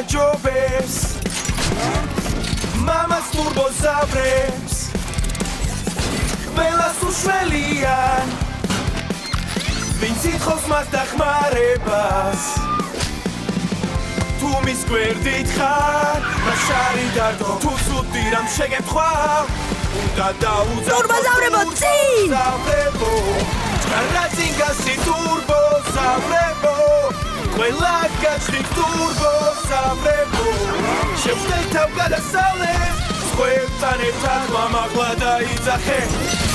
მაჯობებს მამას ტურბოზავრებს ყველას უშველიან ვინც ითხოვს მას დახმარებას თუ მის გვერდით ხარ მას შარი დარდო თუ ცუდი რამ შეგემთხვა უნდა დაუძახო ტურბოზავრებო წინ Razingassi turbo savrebo Quella gachi turbo savrebo Shevsteltav gadasales Squeltanetan mamagla daidzaxe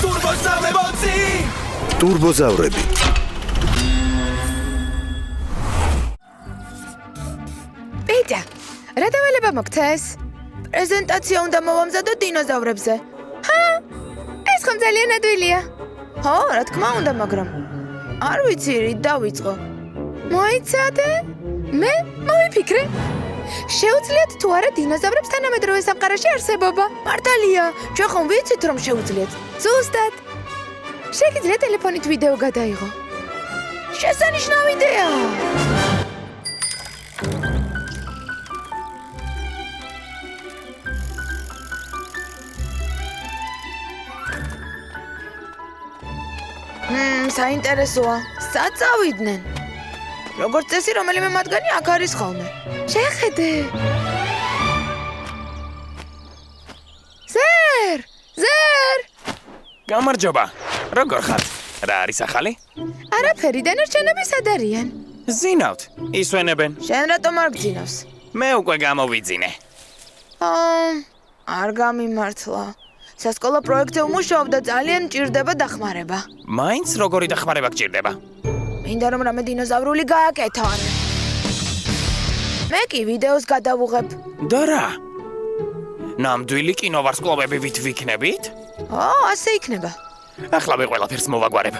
Turbo savrebo tsi Turbo zavrebi Petya, რა დავალება მოგცეს? პრეზენტაცია უნდა მოვამზადო დინოზავრებზე. ჰა? ეს ხომ ძალიან ადვილია. ხო, რა თქმა უნდა, მაგრამ არ ვიცი რით დავიწყო. მოიცადე? მე მოვიფიქრე. შეუძლიათ თუ არა დინოზავრებს თანამედროვე სამყაროში არსებობა. მართალია, ჩვენ ხომ ვიცით რომ შეუძლიათ. ზუსტად. შეგიძლიათ ტელეფონით ვიდეო გადაიღო. შესანიშნავი იდეა. საინტერესოა. სად წავიდნენ? როგორც წესი, რომელიმე მათგანი აქ არის ხოლმე. შეხედე. ზერ! გამარჯობა. როგორ ხართ? რა არის ახალი? არაფერი, დანარჩენები სად არიან? ზინავთ. ისვენებენ. შენ რატომ არ გძინავს? მე უკვე გამოვიძინე. არ გამიმართლა. სასკოლო პროექტზე უმუშაობ და ძალიან მჭირდება დახმარება. მაინც როგორი დახმარება გჭირდება? მინდა რომ რამე დინოზავრული გააკეთონ. მე კი ვიდეოს გადავუღებ. და რა? ნამდვილი კინოვარსკვლავები ვით ვიქნებით? ასე იქნება. ახლა მე ყველაფერს მოვაგვარებ.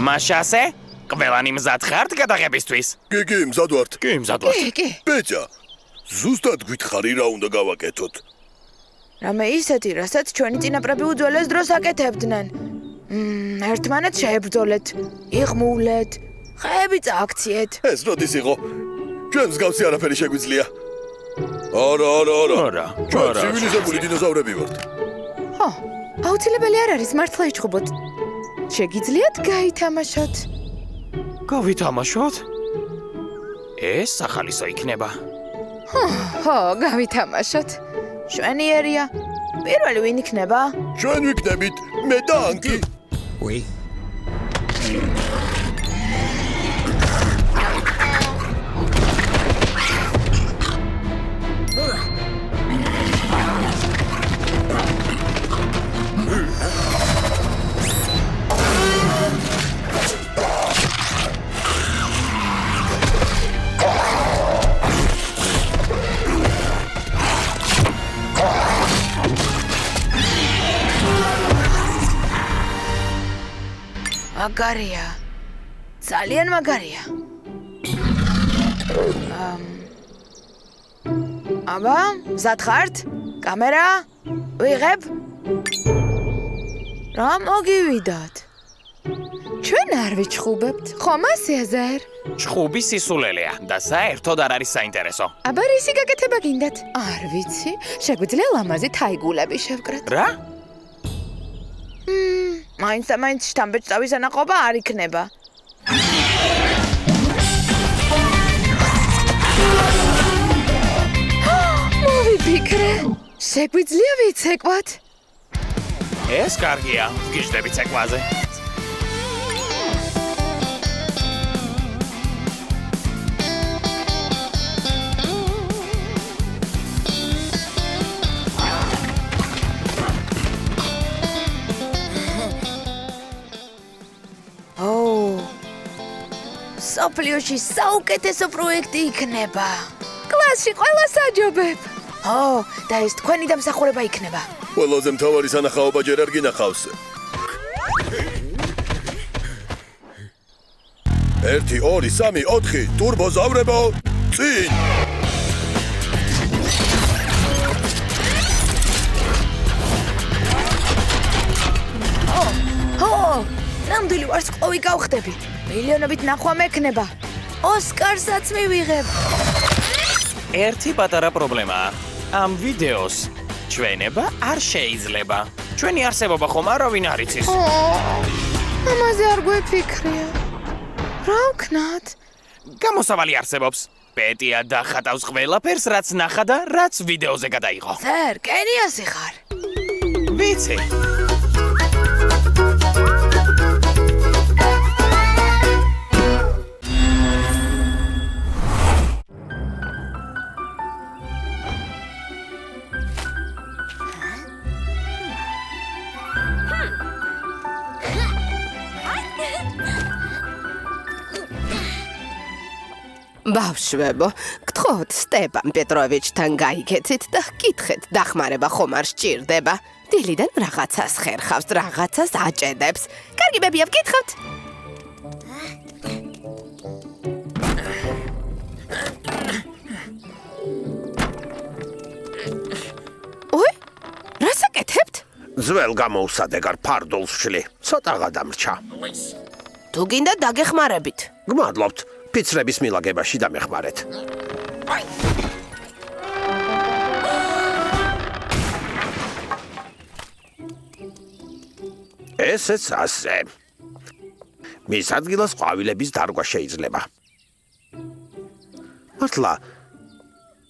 მაშასე? ყველანი მზად ხართ გადაღებისთვის? კი, მზად ვართ. კი, მზად ვართ. კი. პეტია, ზუსტად გითხარი რა უნდა გავაკეთოთ? რამე ისეთი, რასაც ჩვენი წინაპრები უძველეს დროს აკეთებდნენ. ერთმანეთს შეებრძოლეთ, იღმულეთ, ხეები წააქციეთ. ეს როდის იყო? ჩვენ მსგავსი არაფერი შეგვიძლია. არა. ჩვენ ცივილიზებული დინოზავრები ვართ. ხო, აუცილებელი არ არის მართლა იჩხუბოთ. შეგიძლიათ გაითამაშოთ? გავითამაშოთ? ეს ახალისო იქნება. ხო, გავითამაშოთ. შვენიერია. პირველი ვინ იქნება? ჩვენ ვიქნებით მე და ანკი. Oui. მაგარია. ძალიან მაგარია. აბა, მზად ხართ? კამერა? ვიღებ? რა მოგივიდათ? ჩვენ არ ვიჩხუბებთ, ხომ ასე ზერ? ჩხუბი სისულელეა და საერთოდ არ არის საინტერესო. აბა რისი გაკეთება გინდათ? არ ვიცი, შეგვიძლია ლამაზი თაიგულები შევკრათ. რა? მაინც შთამბეჭდავის ანაყოფა არ იქნება. მოვიფიქრე. შეგვიძლია ვიცეკვათ? ეს კარგია, ვგიჟდები ცეკვაზე. სოფლიოში საუკეთესო პროექტი იქნება. კლასში ყველა საჯობებ. და ეს თქვენი დამსახურება იქნება. ყველაზე მთავარი სანახაობა ჯერ არ გინახავს. 1 2 3 4 ტურბოზავრებო წინ. ნამდვილი ვარსკვლავი გავხდები. მილიონობით ნახვა მექნება. ოსკარსაც მივიღებ. ერთი პატარა პრობლემაა. ამ ვიდეოს ჩვენება არ შეიძლება. ჩვენი არსებობა ხომ არავინ არ იცის. ამაზე არ გვეფიქრია. რა ვქნათ? გამოსავალი არსებობს. პეტია დახატავს ყველაფერს, რაც ნახა და რაც ვიდეოზე გადაიღო. სერ, კენიასი ხარ. ვიცი. ბავშვებო, გთხოვთ სტეპან პეტროვიჩთან გაიგეცით და გკითხეთ, დახმარება ხომ არ სჭირდება. დილიდან რაღაცას ხერხავს, რაღაცას აჭედებს. კარგი ბებია, ვკითხავთ. ой, რას აკეთებთ? ძველ გამოუსადეგარ ფარდულს ვშლი. ცოტა გადამრჩა. თუ გინდა დაგეხმარებით. გმადლობთ. ფიცრების მილაგებაში დამეხმარეთ. ესეც ასე. მის ადგილას ყვავილების დარგვა შეიძლება. მართლა,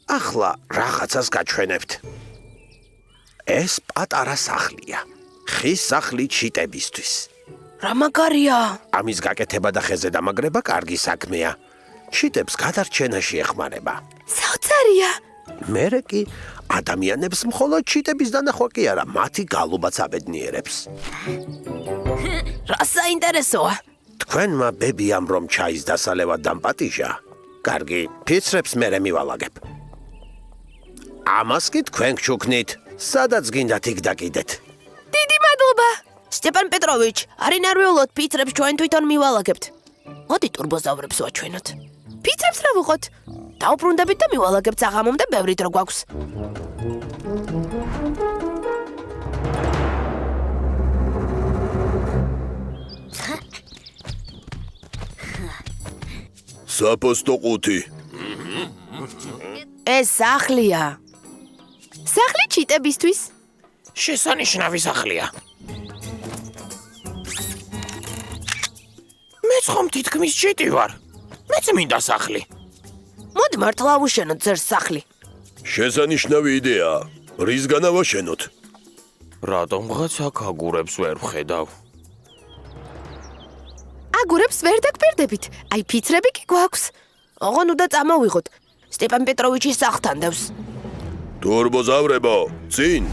ახლა რაღაცას გაჩვენებთ. ეს პატარა სახლია. ხის სახლი ჩიტებისთვის. რა მაგარია? ამის გაკეთება და ხეზე დამაგრება კარგი საქმეა. ჩიტებს გადარჩენაში ეხმარება. საოცარია. მერე კი ადამიანებს მხოლოდ ჩიტების დანახვა კი არა, მათი გალობაც აბედნიერებს. რა საინტერესოა? თქვენმა ბებიამ რომ ჩაის დასალევად დამპატიჟა. კარგი, ფიცრებს მერე მივალაგებ. ამას კი თქვენ გჩუქნით, სადაც გინდათ იქ დაკიდეთ. დიდი მადლობა. სტეპან პეტროვიჩ, არინარვეულოთ ფიცრებს ჩვენ თვითონ მივალაგებთ. მოდი ტურბოზავრებს ვაჩვენოთ. ფიცრებს რა ვუყოთ? დაუბრუნდებით და მივალაგებთ საღამომდე ბევრი დრო გვაქვს. საფოსტო ყუთი. ეს სახლია. სახლი ჩიტებისთვის. შესანიშნავი სახლია. მეც ხომ თითქმის ჩიტი ვარ. მეც მინდა სახლი. მოდი მართლა ავუშენოთ ძერს სახლი. შესანიშნავი იდეაა. რისგან ავაშენოთ? რატომღაც აქ აგურებს ვერ ვხედავ? აგურებს ვერ დაგბერდებით. აი ფიცრები კი გვაქვს. ოღონ უნდა წამოვიღოთ. სტეპან პეტროვიჩის სახლთან დევს. ტურბოზავრებო, წინ.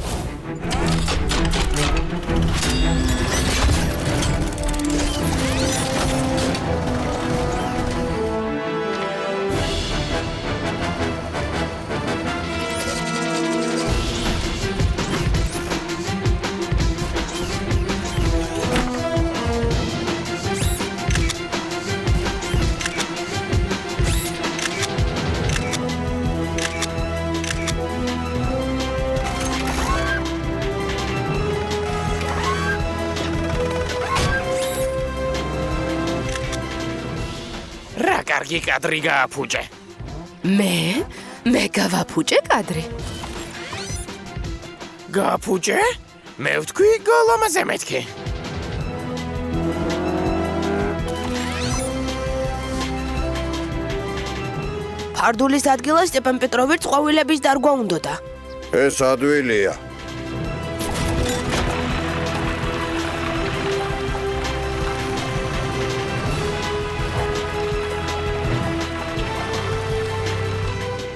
რა კარგი კადრი გააფუჭე. მე გავაფუჭე კადრი. გააფუჭე? მე ვთქვი გოლომაზე მეთქი. ფარდულის ადგილას სტეპან პეტროვიჩს ყვავილების დარგვა უნდოდა. ეს ადვილია.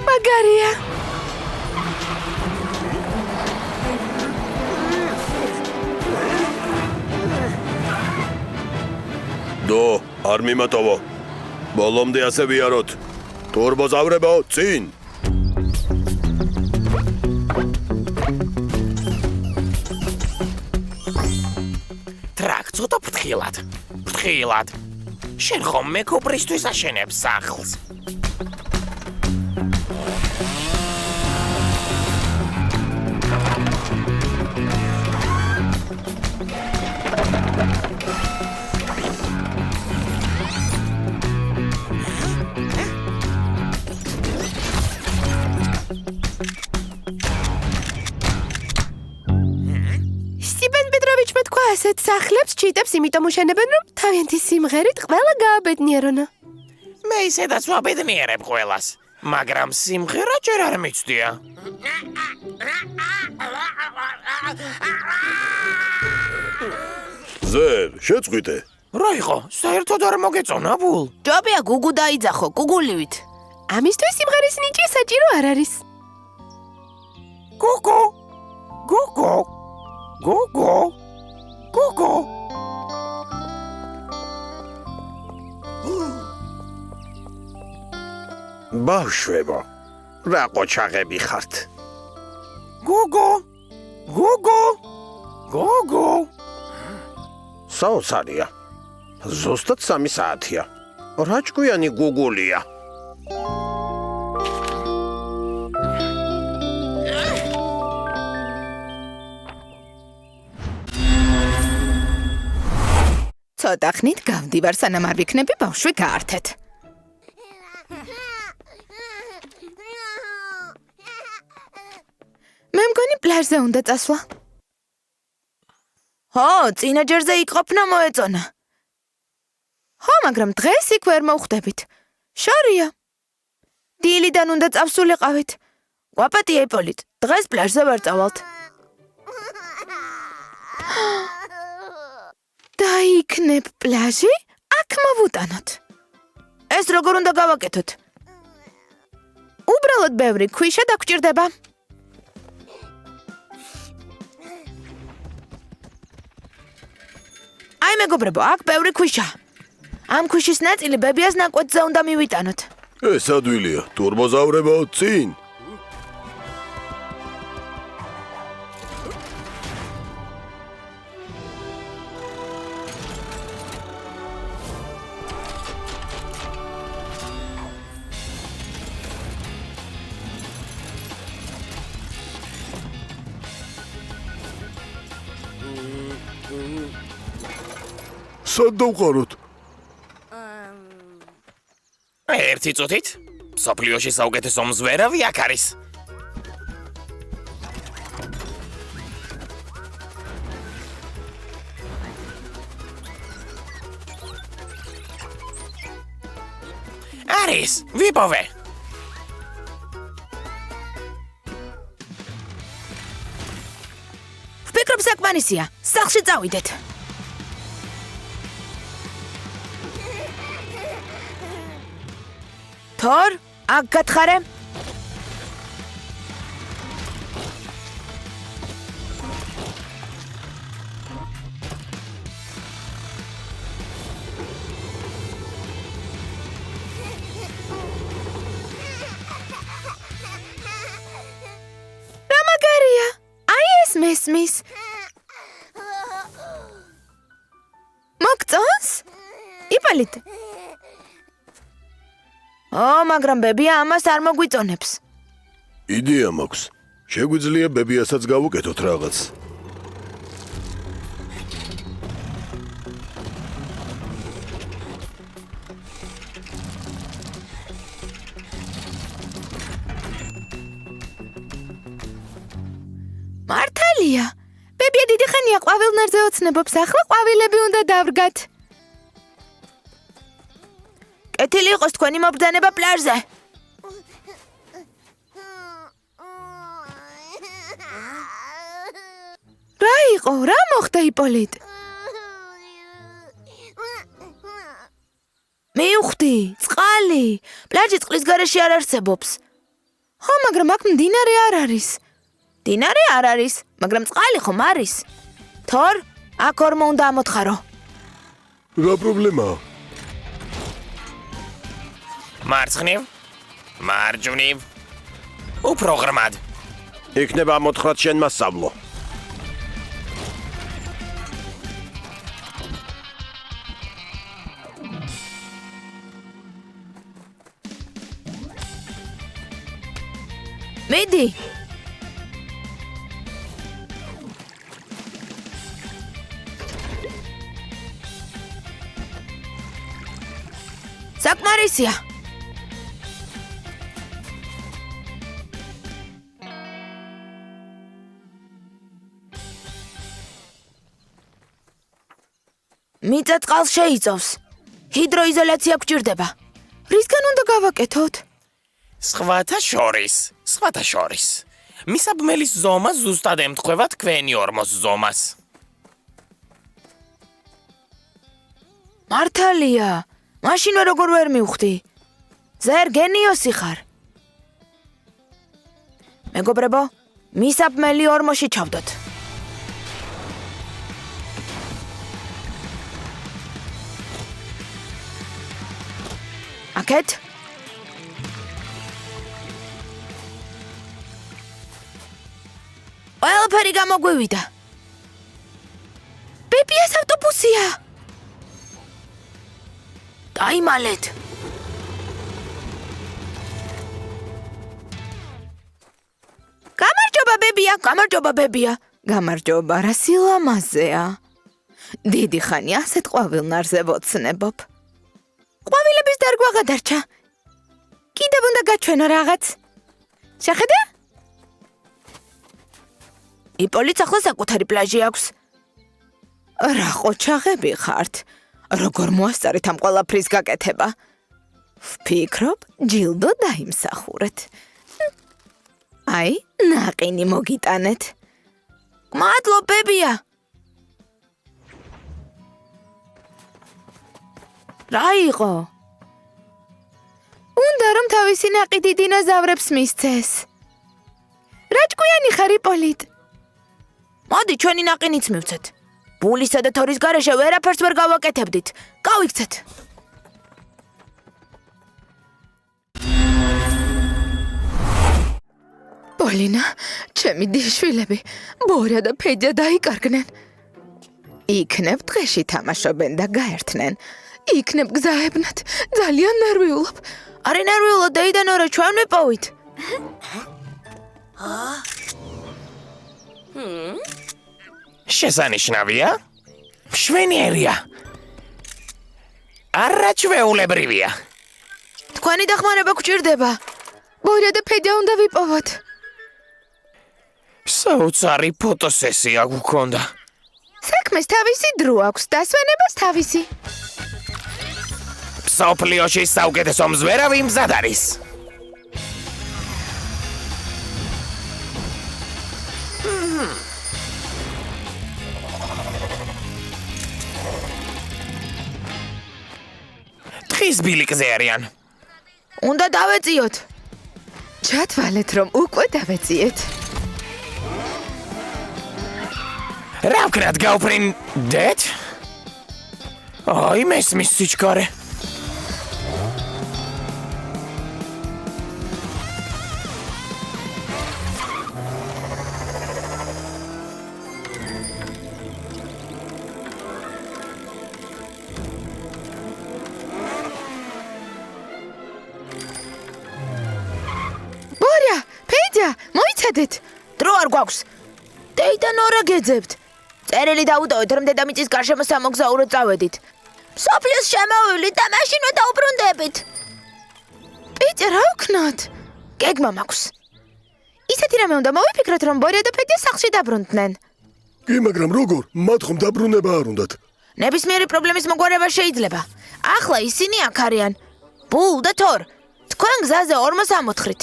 მაგარია. დო, არ მიმატოვო. ბოლომდე ასე ვიაროთ. ტურბოზავრებო, წინ! ტრაკ ცოტა ფრთხილად. ფრთხილად. შენ ხომ მეკობრისთვის აშენებ სახლს. სტიპენ პეტროვიჩმა თქვა ასეთ სახლებს ჩიტებს იმიტომ უშენებენ რომ თავიანთი სიმღერით ყველა გააბედნიერონა. მე ისედაც ვაბედნიერებ ყველას, მაგრამ სიმღერა ჯერ არ მიცდია. ზერ, შეწყვიტე. რა იყო? საერთოდ არ მოგეწონა ბულ? ჯობია გუგუ დაიძახო გუგულივით. ამისთვის სიმღერის ნიჭი საჭირო არ არის. გოგო. გოგო. გოგო. გოგო. ბავშვებო, რა ყოჩაღები ხართ? გოგო. გოგო. გოგო. საოცარია. ზუსტად 3 საათია. რა ჭკვიანი გუგულია. ცოტა ხნით გავდივარ, სანამ არ ვიქნები ბავშვი გაართეთ. მე მგონი პლაჟზე უნდა წასვლა. ჰო, წინა ჯერზე იყოფნა მოეწონა. ხო, მაგრამ დღეს იქ ვერ მოვხვდებით. შორია. დილიდან უნდა წავსულიყავით. გვაპატია იპოლიტ, დღეს პლაჟზე ვერ წავალთ. დაიქნებ პლაჟი, აქ მოვუტანოთ. ეს როგორ უნდა გავაკეთოთ? უბრალოდ ბევრი ქვიშა დაგჭირდება. აი მეგობრებო, აქ ბევრი ქვიშა. ამ ქვიშის ნაწილი ბებიას ნაკვეთზე უნდა მივიტანოთ. ეს ადვილია. ტურბოზავრებო, წინ! სად დავყაროთ? ერთი წუთით? სოფლიოში საუკეთესო მზვერავი აქ არის. არის, ვიპოვე. ვფიქრობ საკმარისია. სახლში წავიდეთ. თორ, აქ გათხარე. რა მაგარია? აი ეს მესმის. მოგწონს? იპოლიტ. მაგრამ ბებია ამას არ მოგვიწონებს. იდეა მაქვს. შეგვიძლია ბებიასაც გავუკეთოთ რაღაც. მართალია. ბებია დიდი ხანია ყვავილნარზე ოცნებობს, ახლა ყვავილები უნდა დავრგათ. კეთილი იყოს თქვენი მობრძანება პლაჟზე. რა იყო? რა მოხდა იპოლიტ? მივხვდი, წყალი. პლაჟი წყლის გარეშე არ არსებობს. ხო, მაგრამ აქ მდინარე არ არის. მდინარე არ არის, მაგრამ წყალი ხომ არის. თორ, აქ ორმო უნდა ამოთხარო. რა პრობლემაა? მარცხნივ, მარჯვნივ. უფრო ღრმად. იქნება ამოთხრათ შენ მასწავლო. მიდი. საკმარისია. მიწა წყალს შეიწოვს. ჰიდროიზოლაცია გვჭირდება. რისგან უნდა გავაკეთოთ? სხვათა შორის. მისაბმელის ზომა ზუსტად ემთხვევა თქვენი ორმოს ზომას. მართალია. მაშინვე როგორ ვერ მივხვდი? ზერ გენიოსი ხარ. მეგობრებო, მისაბმელი ორმოში ჩავდოთ. აკეთ? ყველაფერი გამოგვივიდა. ბებიას ავტობუსია. დაიმალეთ. გამარჯობა ბებია. გამარჯობა, რა სილამაზეა. დიდი ხანი ასეთ ყვავილნარზე ვოცნებობ. ყვავილების დარგვა გადარჩა. კიდევ უნდა გაჩვენო რაღაც. შეხედე? იპოლიც ახლა საკუთარი პლაჟი აქვს. რა ყოჩაღები ხართ? როგორ მოასწარით ამ ყველაფრის გაკეთება? ვფიქრობ, ჯილდო დაიმსახურეთ. აი, ნაყინი მოგიტანეთ. მადლობ ბებია. რა იყო? უნდა რომ თავისი ნაყიდი დინოზავრებს მისცეს. რა ჭკვიანი ხარ იპოლიტ? მოდი ჩვენი ნაყინიც მივცეთ. ბულისა და თორის გარეშე ვერაფერს ვერ გავაკეთებდით. გავიქცეთ. პოლინა, ჩემი დიშვილები, ბორა და ფედია დაიკარგნენ. იქნებ დღეში თამაშობენ და გაერთნენ. იქნებ გზაებნათ, ძალიან ნერვიულობ. არი ნერვიულო დეიდან ორა ჩვენ ვიპოვით. შესანიშნავია? მშვენიერია. არაჩვეულებრივია. თქვენი დახმარება გვჭირდება. ბორა და ფედია უნდა ვიპოვოთ. საოცარი ფოტოსესია გვქონდა. საქმეს თავისი დრო აქვს, დასვენებას თავისი. მსოფლიოში საუკეთესო მზვერავი მზად არის. თხის ბილიკზე არიან. უნდა დავეწიოთ. ჩათვალეთ რომ უკვე დავეწიეთ. რა ვქნათ გავფრინდეთ? აი მესმის სიჩქარე. ბორა, ფედია, მოიცადეთ. დრო არ გვაქვს. დეიდან ორა გეძებთ. წერილი დაუტოვეთ რომ დედამიწის გარშემო სამოგზაუროდ წავედით. მსოფლიოს შემოვივლით და მაშინვე დაუბრუნდებით. პიტერ, რა ვქნათ? გეგმა მაქვს. ისეთი რამე უნდა მოვიფიქროთ რომ ბორა და ფედია სახლში დაბრუნდნენ. კი, მაგრამ როგორ? მათ ხომ დაბრუნება არ უნდათ. ნებისმიერი პრობლემის მოგვარება შეიძლება. ახლა ისინი აქ არიან. ბულ და თორ. თქვენ გზაზე ორმოს ამოთხრით.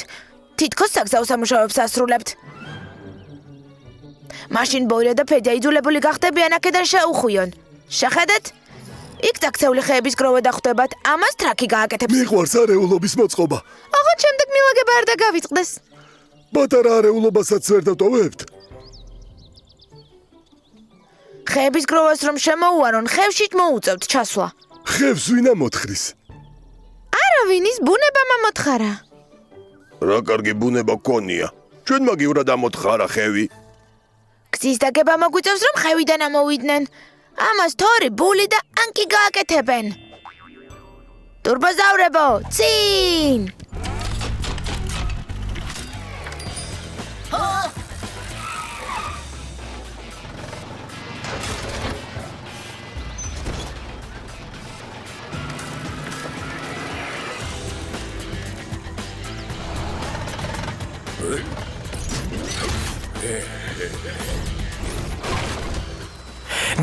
თითქოს საგზაო სამუშაოებს ასრულებთ. მაშინ ბორა და ფედია იძულებული გახდებიან აქედან შეუხვიონ. შეხედეთ? იქ დაქცეული ხეების გროვე დახვდებათ. ამას ტრაკი გააკეთებს. მიყვარს არეულობის მოწყობა. აღარ შემდეგ მილაგება არ დაგავიწყდეს. პატარა არეულობასაც ვერ დავტოვებთ. ხეების გროვას რომ შემოუარონ, ხევში მოუწევთ ჩასვლა. ხევს ვინ ამოთხრის? არა ვინის ბუნება მომთხარა. რა კარგი ბუნება გქონია. ჩვენ მაგივრად ამოთხარა ხევი. გზის დაგება მოგვიწევს, რომ ხევიდან ამოვიდნენ. ამას თორი, ბული და ანკი გააკეთებენ. ტურბოზავრებო, წინ!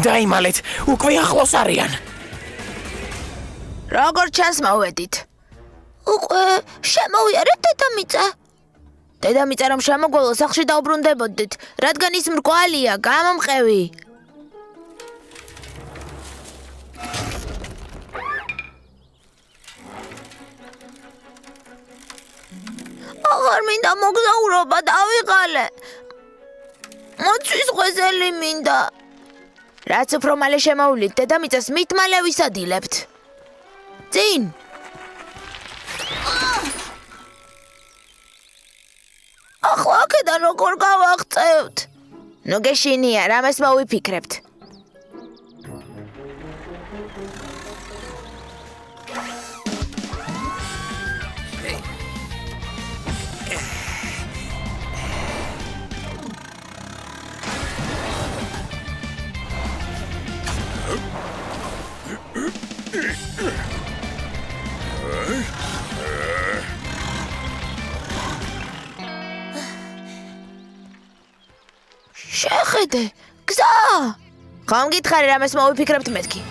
დაიმალეთ, უკვე ახლოს არიან. როგორ ჩანს მოვედით? უკვე შემოვიარეთ დედამიწა. დედამიწა რომ შემოგვალო სახლში დაუბრუნდებოდით, რადგან ის მრგვალია, გამომყევი. აღარ მინდა მოგზაურობა, დავიღალე. მოცვის ღვეზელი მინდა. რაც უფრო მალე შემოვლით, დედამიწას მით მალე ვისადილებთ. წინ! ახლა აქედან როგორ გავაღწევთ? ნუ გეშინია, რამეს მოვიფიქრებთ. შეხედე, გზა! ხომ გითხარი რამეს მოვიფიქრებთ მეთქი?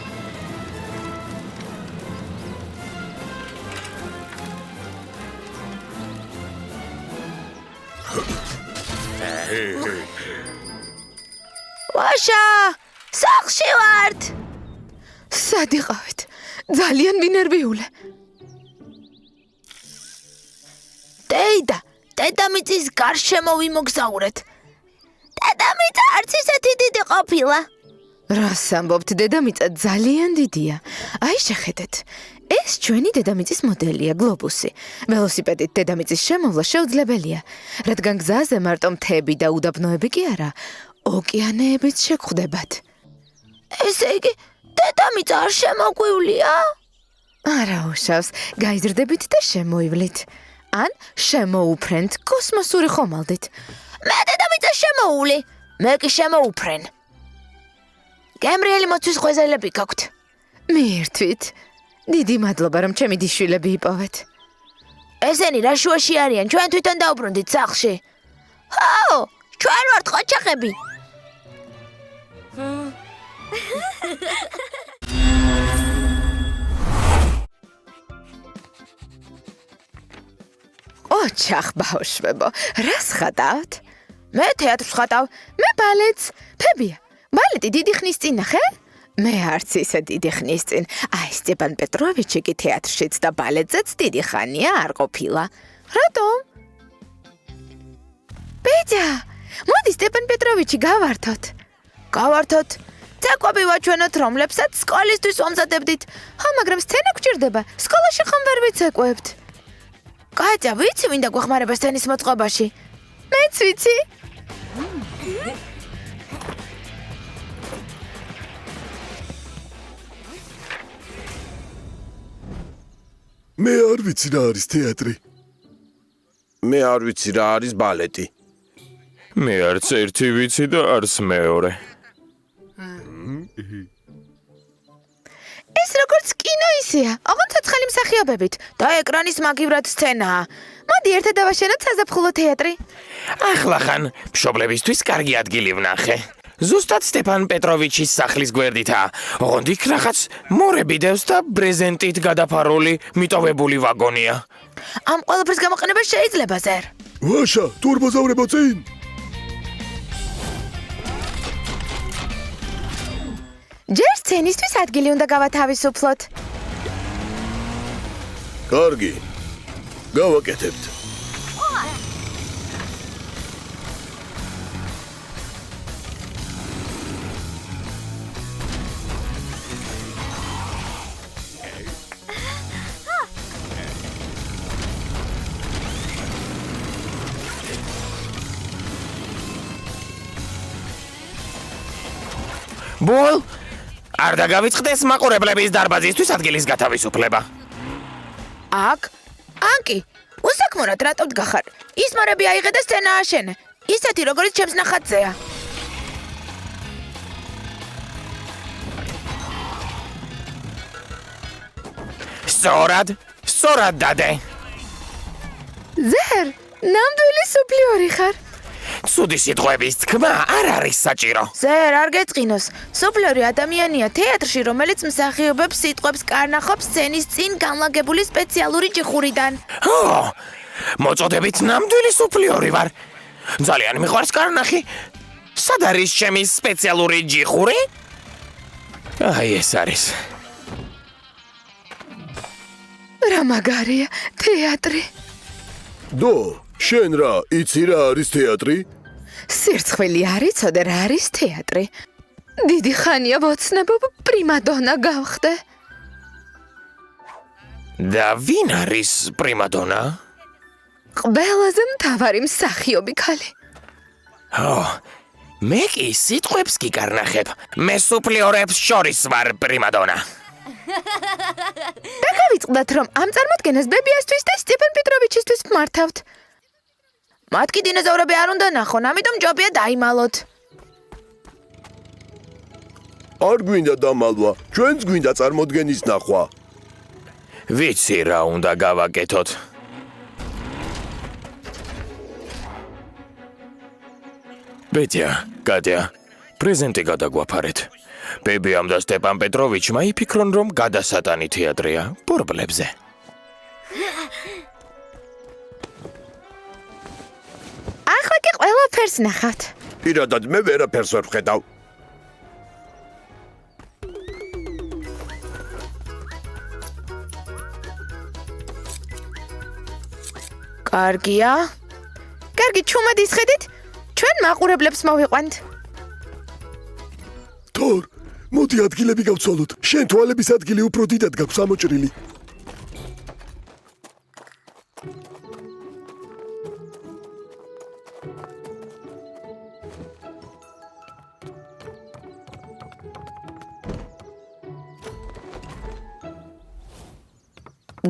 ვაშა! სახლში ვართ! სად იყავით? ძალიან მინერვიულე. დედამიწის გარშემო ვიმოგზაურეთ. დედამიწა არც ისეთი დიდი ყოფილა. რას ამბობთ, დედამიწა ძალიან დიდია. აი შეხედეთ. ეს ჩვენი დედამიწის მოდელია, გლობუსი. ველოსიპედით დედამიწის შემოვლა შეუძლებელია, რადგან გზაზე მარტო მთები და უდაბნოები კი არა, ოკეანეებიც შეგხვდებათ. ესე იგი, დედამიწა არ შემოგვივლია? არა უშავს, გაიზრდებით და შემოივლით. ან შემოუფრენთ კოსმოსური ხომალდით. მე დედამიწას შემოუვლი, მე კი შემოუფრენ. გემრიელი მოცვის ღვეზელები გაქვთ. მიირთვით. დიდი მადლობა, რომ ჩემი დიშვილები იპოვეთ. ესენი რა შუაში არიან, ჩვენ თვითონ დაუბრუნდით სახლში. ჰო, ჩვენ ვართ ყოჩაღები. ოჩახ ბავშვებო, რას ხატავთ? მე თეატრს ხატავ, მე ბალეტს. ფებია, ბალეტი დიდი ხნის წინ ნახე? მე არც ისე დიდი ხნის წინ. აი, სტეპან პეტროვიჩი კი თეატრშიც და ბალეტზეც დიდი ხანია არ ყოფილა. რატომ? ბეჯა, მოდი სტეპან პეტროვიჩი გავართოთ. გავართოთ. ცეკვები ვაჩვენოთ, რომლებსაც სკოლისთვის ვამზადებდით. ხო, მაგრამ სცენა გვჭირდება. სკოლაში ხომ ვერ ვიცეკვებთ. კატя, ვიცი მინდა გვეხმარება სცენის მოწყობაში? მეც ვიცი. მე არ ვიცი რა არის თეატრი. მე არ ვიცი რა არის ბალეტი. მე არც ერთი ვიცი და არც მეორე. ეს როგორც კინო ისეა, ოღონდ ცოცხალი მსახიობებით და ეკრანის მაგივრად სცენაა. მოდი ერთად დავაშენოთ საზაფხულო თეატრი. ახლა ხან მშობლებისთვის კარგი ადგილი ვნახე. ზუსტად სტეპან პეტროვიჩის სახლის გვერდითაა. ოღონდ იქ რაღაც მორები დევს და ბრეზენტით გადაფარული მიტოვებული ვაგონია. ამ ყველაფრის გამოყენება შეიძლება ზერ. ვაშა, ტურბოზავრებო წინ! ჯერ სცენისთვის ადგილი უნდა გავათავისუფლოთ. კარგი. გავაკეთებთ. ბოლ არ დაგავიწყდეს მაყურებლების დარბაზისთვის ადგილის გათავისუფლება. აქ? ანკი, უსაქმურად რატო დგახარ? ის მორები აიღე და სცენა აშენე. ისეთი როგორც ჩემს ნახატზეა. სწორად დადე. ზერ, ნამდვილი სუფლიორი ხარ. ცუდი სიტყვების თქმა არ არის საჭირო. ზერ, არ გეწყინოს. სუფლიორი ადამიანია თეატრში, რომელიც მსახიობებს სიტყვებს კარნახობს სცენის წინ განლაგებული სპეციალური ჯიხურიდან. მოწოდებით ნამდვილი სუფლიორი ვარ. ძალიან მიყვარს კარნახი. სად არის ჩემი სპეციალური ჯიხური? აი ეს არის. რა მაგარია, თეატრი. დო, შენ რა, იცი რა არის თეატრი? სირცხვილი არ იცოდე რა არის თეატრი. დიდი ხანია ვოცნებობ პრიმადონა გავხდე. და ვინ არის პრიმადონა? ყველაზე მთავარი მსახიობი ქალი. მე კი სიტყვებს კი კარნახებ. მე სუფლიორებს შორის ვარ პრიმადონა. დაგავიწყდათ, რომ ამ წარმოდგენას ბებიასთვის და სტეპან პეტროვიჩისთვის მართავთ. მათ კი დინოზავრები არ უნდა ნახონ, ამიტომ ჯობია დაიმალოთ. არ გვინდა დამალვა, ჩვენც გვინდა წარმოდგენის ნახვა. ვიცი რა უნდა გავაკეთოთ. ბედია, კატია, პრეზენტი გადაგვაფარეთ. ბებიამ და სტეპან პეტროვიჩმა იფიქრონ, რომ გადასატანი თეატრია ბორბლებზე. ახლა კი ყველაფერს ნახავთ. პირადად მე ვერაფერს ვერ ვხედავ. კარგია. კარგი, ჩუმად ისხედით? ჩვენ მაყურებლებს მოვიყვანთ. თორ, მოდი ადგილები გავცვალოთ. შენ თვალების ადგილი უფრო დიდად გაქვს ამოჭრილი.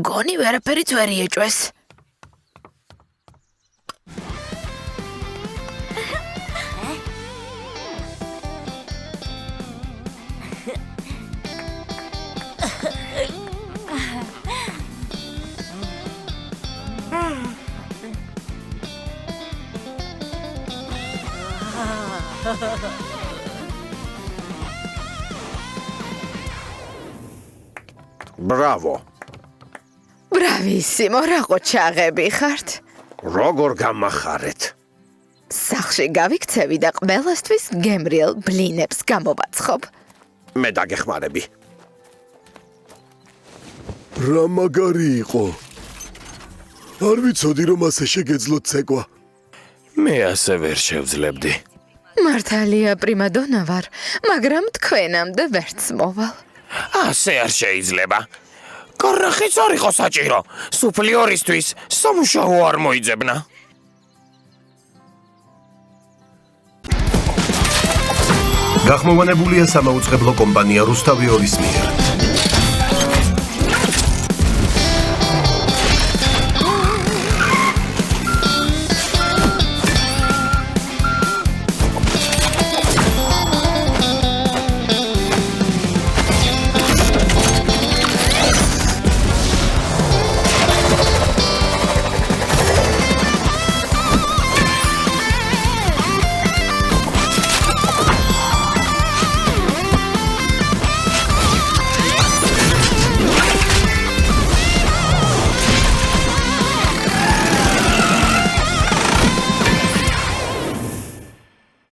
გონი ვერაფერიც ვერ იეჭვეს. ბრავო. ბრავისიმო, რა ყოჩაღები ხართ. როგორ გამახარეთ? სახში გავიქცევი და ყველასთვის გემრიელ ბლინებს გამოვაცხობ. მე დაგეხმარები. რა მაგარი იყო. არ ვიცოდი რომ ასე შეგეძლოთ ცეკვა. მე ასე ვერ შევძლებდი. მართალია პრიმადონა ვარ, მაგრამ თქვენამდე ვერც მოვალ. ასე არ შეიძლება. კარნახიც არ იყო საჭირო. სუფლიორისთვის სამუშაო არ მოიძებნა. გახმოვანებულია სამაუწყებლო კომპანია რუსთავი ორის მიერ.